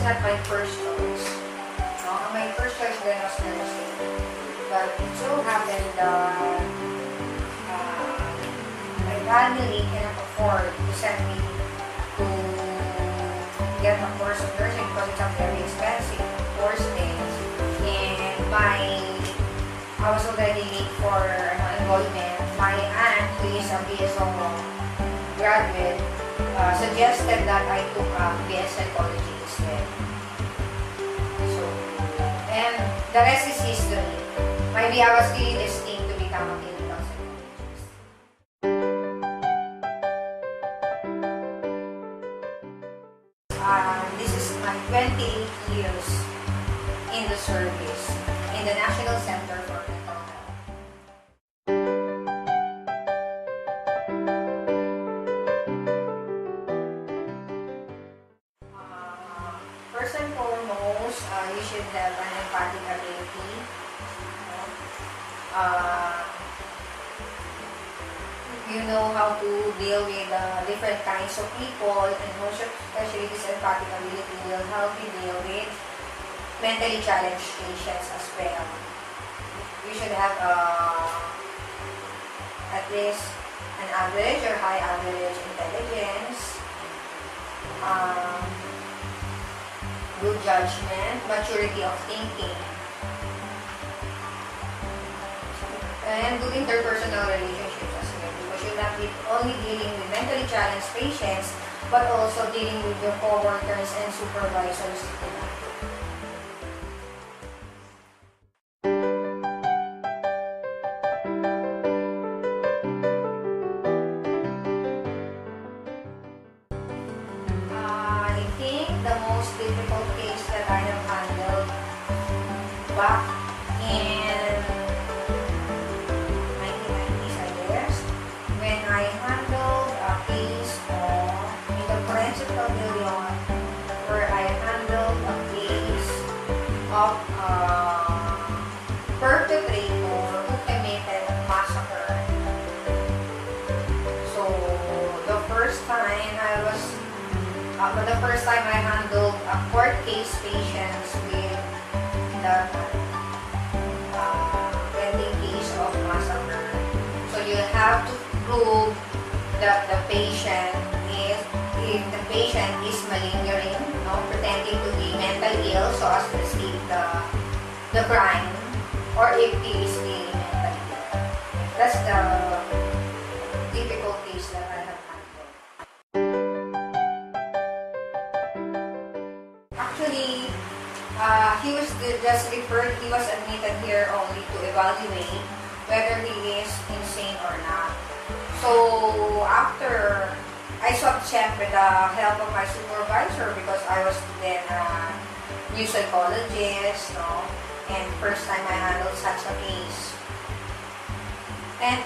not my first choice. No? My first choice then was nursing. But it so happened that my family cannot afford to send me to get a course of nursing because it's a very expensive course then. And I was already late for enrollment. My aunt, who is a BSO graduate, suggested that I took BS Psychology instead. So, and the rest is history. Maybe I was really destined to become a clinical psychologist. This is my 28 years in the service in the National Center for Mental Health. First and foremost, you should have an empathic ability. You know how to deal with different kinds of people, and most especially this empathic ability will help you deal with mentally challenged patients as well. You should have at least an average or high average intelligence, good judgment, maturity of thinking, and good interpersonal relationships as well, because you're not only dealing with mentally challenged patients, but also dealing with your co-workers and supervisors. I think the most difficult case that I have handled back in 1990s, I guess, when I handled a case in the forensic pavilion, where I handled a case of a perpetrator who committed a massacre. So the first time I handled a court case patients with the pending case of massacre. So you have to prove that the patient is malingering, pretending to be mentally ill so as to escape the crime, or if he is really mentally ill. That's the difficult case that I have handled. Actually, he was admitted here only to evaluate whether he is insane or not. So after I sought siyempre the help of my supervisor, because I was then a new psychologist, and first time I handled such a case. And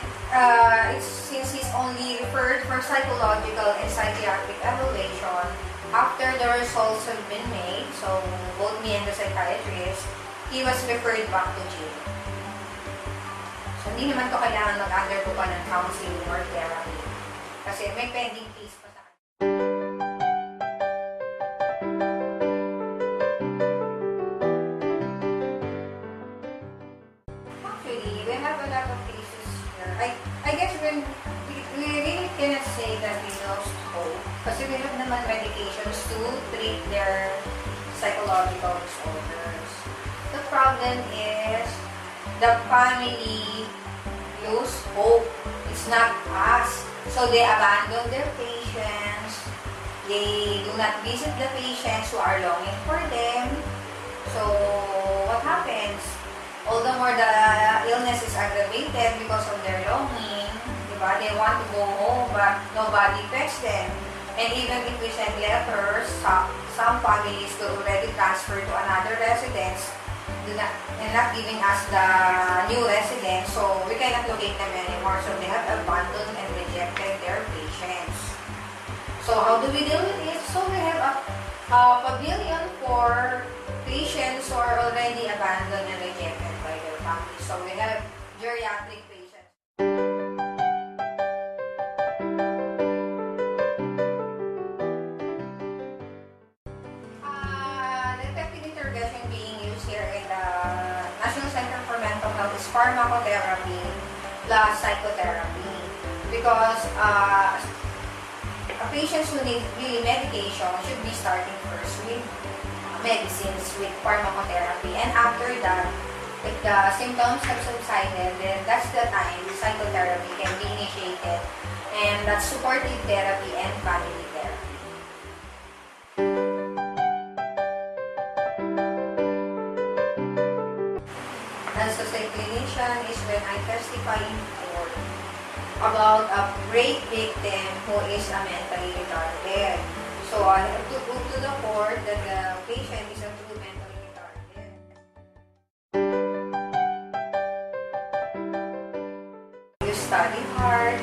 since he's only referred for psychological and psychiatric evaluation, after the results have been made, so both me and the psychiatrist, he was referred back to jail. So hindi naman to kailangan mag-undergo pa ng counseling or therapy, kasi may pending case pa sa kanya. Actually, we have a lot of cases here. I guess we really cannot say that we lost hope, kasi we have naman medications to treat their psychological disorders. The problem is the family lose hope. It's not us. So they abandon their patients. They do not visit the patients who are longing for them. So what happens? All the more the illness is aggravated because of their longing. Diba? They want to go home, but nobody fetch them. And even if we send letters, some families could already transfer to another residence and not giving us the new residence, so we cannot locate them anymore. So they have abandoned and rejected their patients. So how do we deal with it? So we have a pavilion for patients who are already abandoned and rejected by their families. So we have geriatric patients. pharmacotherapy plus psychotherapy. Because patients who need really medication should be starting first with medicines, with pharmacotherapy. And after that, if the symptoms have subsided, then that's the time psychotherapy can be initiated. And that's supportive therapy and family therapy. As a clinician is when I testify in court about a rape victim who is a mentally retarded. So I have to prove to the court that the patient is a true mentally retarded. You study hard,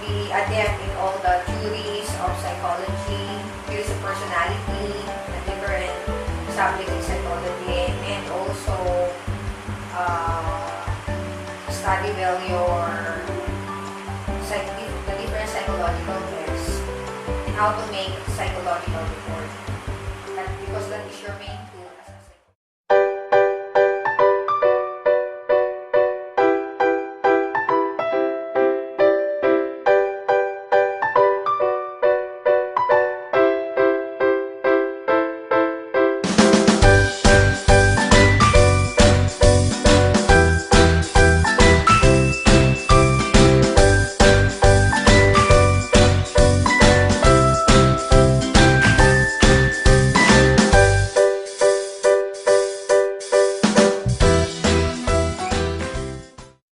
be adept in all the theories of psychology, theories of personality, the different subjects in psychology, and also study well the different psychological tests and how to make psychological report. Because that is your main tool